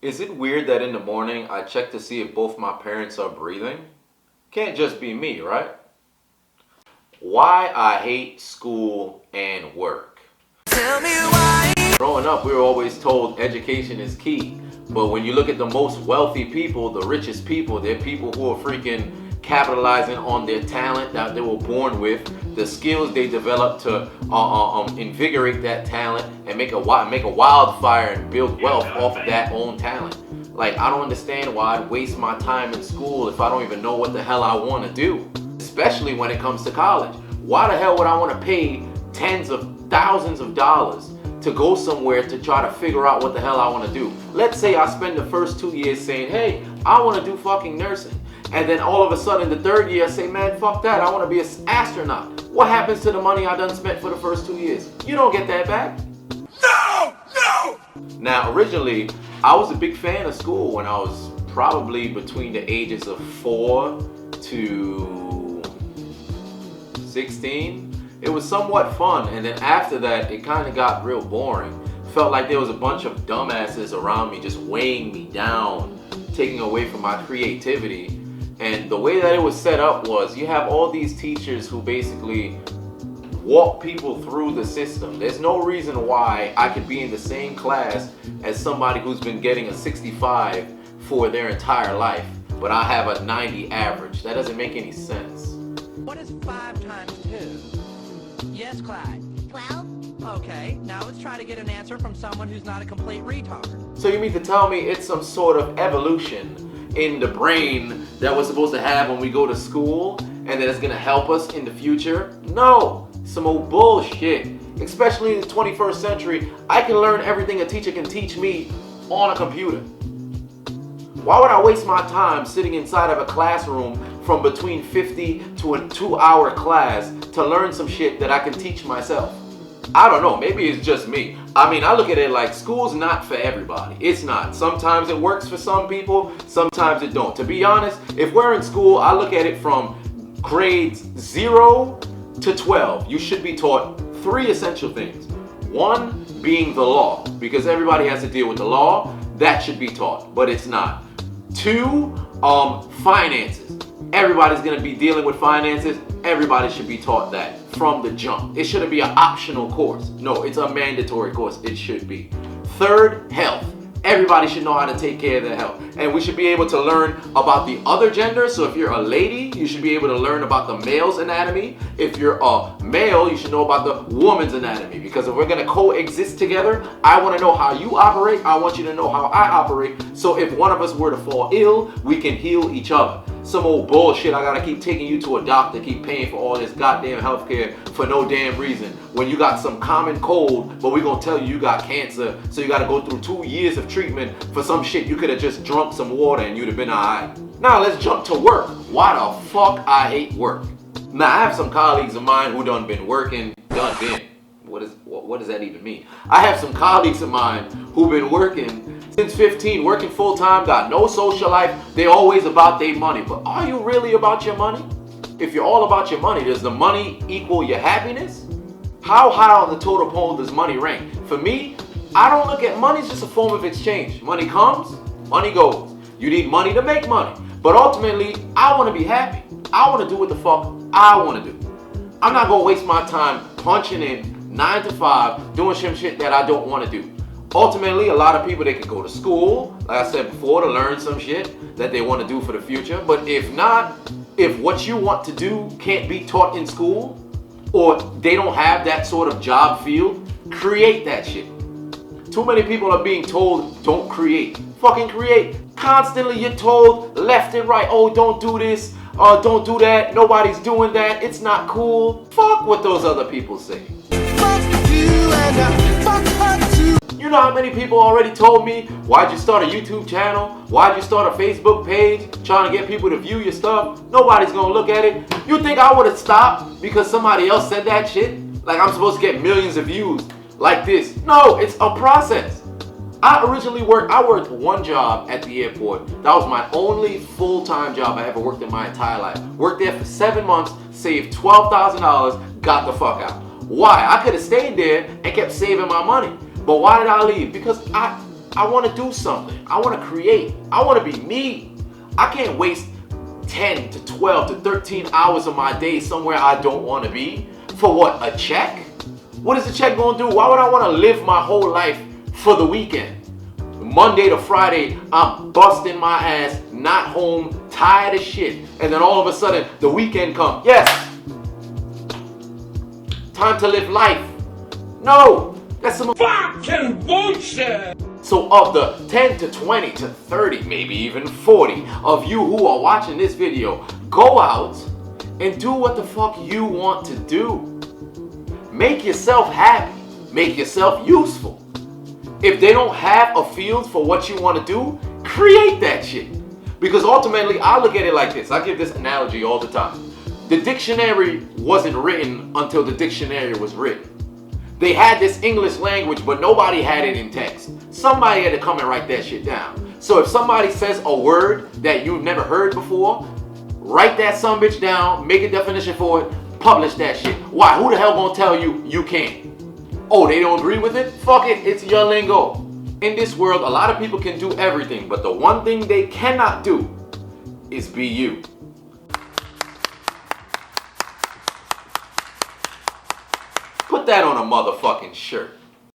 Is it weird that in the morning I check to see if both my parents are breathing? Can't just be me, right? Why I hate school and work. Tell me why. Growing up, we were always told education is key. But when you look at the most wealthy people, the richest people, they're people who are freaking capitalizing on their talent that they were born with, the skills they developed to invigorate that talent and make a wildfire and build wealth off of that own talent. Like, I don't understand why I'd waste my time in school if I don't even know what the hell I want to do, especially when it comes to college. Why the hell would I want to pay tens of thousands of dollars to go somewhere to try to figure out what the hell I want to do? Let's say I spend the first 2 years saying, hey, I want to do fucking nursing. And then all of a sudden the third year I say, man, fuck that, I want to be an astronaut. What happens to the money I done spent for the first 2 years? You don't get that back. No! Now, originally, I was a big fan of school when I was probably between the ages of 4 to 16. It was somewhat fun, and then after that, it kind of got real boring. Felt like there was a bunch of dumbasses around me just weighing me down, taking away from my creativity. And the way that it was set up was you have all these teachers who basically walk people through the system. There's no reason why I could be in the same class as somebody who's been getting a 65 for their entire life, but I have a 90 average. That doesn't make any sense. What is 5 times 2? Yes, Clyde. 12. Okay, now let's try to get an answer from someone who's not a complete retard. So you mean to tell me it's some sort of evolution in the brain that we're supposed to have when we go to school and that it's gonna help us in the future? No, some old bullshit. Especially in the 21st century, I can learn everything a teacher can teach me on a computer. Why would I waste my time sitting inside of a classroom from between 50 to a 2-hour class to learn some shit that I can teach myself? I don't know, maybe it's just me. I mean, I look at it like school's not for everybody. It's not. Sometimes it works for some people, sometimes it don't. To be honest, if we're in school, I look at it from grades 0 to 12. You should be taught 3 essential things. 1 being the law, because everybody has to deal with the law. That should be taught, but it's not. 2, finances. Everybody's gonna be dealing with finances. Everybody should be taught that from the jump. It shouldn't be an optional course. No, it's a mandatory course. It should be. 3rd, health. Everybody should know how to take care of their health. And we should be able to learn about the other gender. So if you're a lady, you should be able to learn about the male's anatomy. If you're a male, you should know about the woman's anatomy. Because if we're gonna coexist together, I wanna know how you operate. I want you to know how I operate. So if one of us were to fall ill, we can heal each other. Some old bullshit, I gotta keep taking you to a doctor, keep paying for all this goddamn healthcare for no damn reason. When you got some common cold, but we gonna tell you got cancer, so you gotta go through 2 years of treatment for some shit you could have just drunk some water and you'd have been alright. Now let's jump to work. Why the fuck I hate work? Now I have some colleagues of mine who done been working, what does that even mean? I have some colleagues of mine who've been working since 15, working full time, got no social life. They're always about their money. But are you really about your money? If you're all about your money, does the money equal your happiness? How high on the totem pole does money rank? For me, I don't look at money as just a form of exchange. Money comes, money goes. You need money to make money. But ultimately, I want to be happy. I want to do what the fuck I want to do. I'm not going to waste my time punching in 9 to 5, doing some shit that I don't want to do. Ultimately, a lot of people, they could go to school, like I said before, to learn some shit that they want to do for the future. But if not, if what you want to do can't be taught in school, or they don't have that sort of job field, create that shit. Too many people are being told, don't create. Fucking create. Constantly you're told left and right, oh, don't do this, don't do that, nobody's doing that, it's not cool. Fuck what those other people say. Fuck you and fuck her too. You know how many people already told me, why'd you start a YouTube channel? Why'd you start a Facebook page trying to get people to view your stuff? Nobody's gonna look at it. You think I would have stopped because somebody else said that shit? Like I'm supposed to get millions of views like this. No, it's a process. I worked 1 job at the airport. That was my only full-time job I ever worked in my entire life. Worked there for 7 months, saved $12,000, got the fuck out. Why? I could have stayed there and kept saving my money. But why did I leave? Because I want to do something. I want to create. I want to be me. I can't waste 10 to 12 to 13 hours of my day somewhere I don't want to be. For what, a check? What is the check going to do? Why would I want to live my whole life for the weekend? Monday to Friday, I'm busting my ass, not home, tired as shit. And then all of a sudden, the weekend comes. Yes! Time to live life. No! That's some fucking bullshit! So of the 10 to 20 to 30, maybe even 40 of you who are watching this video, go out and do what the fuck you want to do. Make yourself happy. Make yourself useful. If they don't have a field for what you want to do, create that shit. Because ultimately, I look at it like this. I give this analogy all the time. The dictionary wasn't written until the dictionary was written. They had this English language, but nobody had it in text. Somebody had to come and write that shit down. So if somebody says a word that you've never heard before, write that sumbitch down, make a definition for it, publish that shit. Why? Who the hell gonna tell you you can't? Oh, they don't agree with it? Fuck it, it's your lingo. In this world, a lot of people can do everything, but the one thing they cannot do is be you. Put that on a motherfucking shirt.